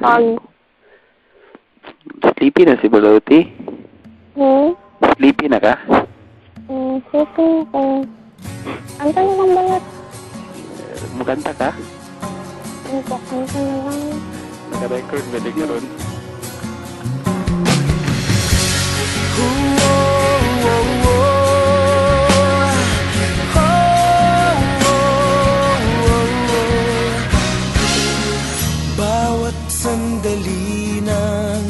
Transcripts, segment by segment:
Pag. Sleepy na si Baloti? Sleepy na ka? Sleepy ko. Kanta na lang balat. Magkanta ka? Kanta na lang. Naka-record ba di karon? Bawat sandali ng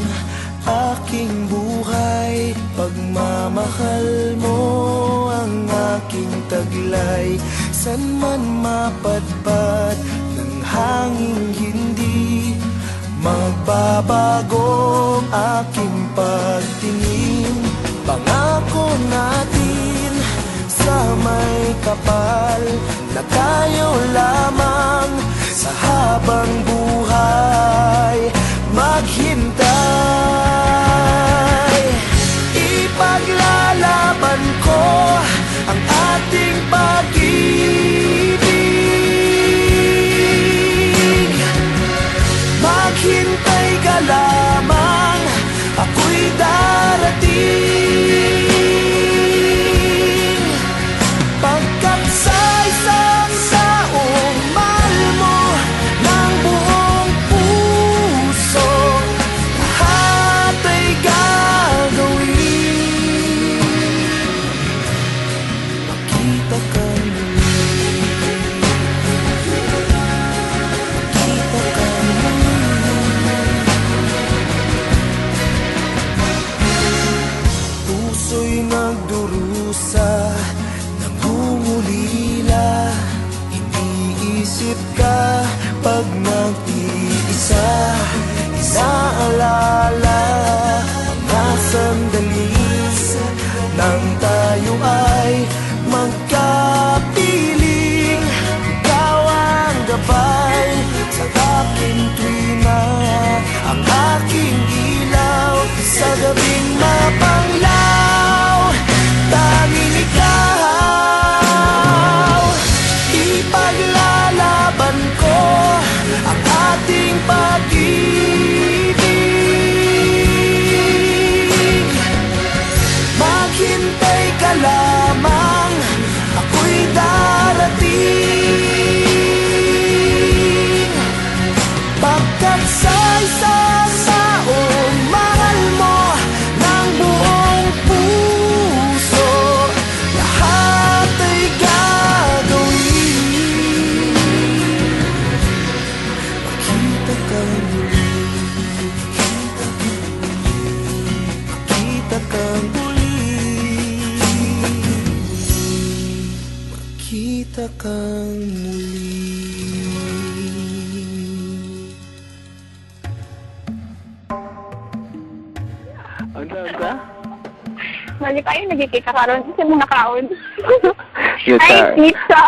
aking buhay, pagmamahal mo ang aking taglay. San man mapadpad ng hanging hindi magbabago ang aking pagtingin. Pangako natin sa may kapal na tayo lamang sa habang buhay maghintay. Ipaglalaban ko ang ating pag-ibig. Maghintay ka lamang, ako'y darating. Pagkat sa isang taong mahal mo ng buong puso, lahat ay gagawin. Makita ka muli, makita ka muli. Puso'y nagdurusa, nangungulila. Iniisip ka pag nag-iisa. Inaalala mga sandali nang tayo ay magkapiling. Ikaw ang gabay sa aking tuwina, ang aking ilaw sa gabing mapanglaw. Tanging ikaw, ipaglalaban ko ang ating pag-ibig. Maghintay ka lamang, ako'y darating. Pagkat sa isang taong mahal mo ng buong puso, lahat ay gagawin. Makita ka muli, makita ka muli, makita ka muli. Ano? Mali tayo, nagkikita karon sa mga kaon. Yuta. Ay, pizza.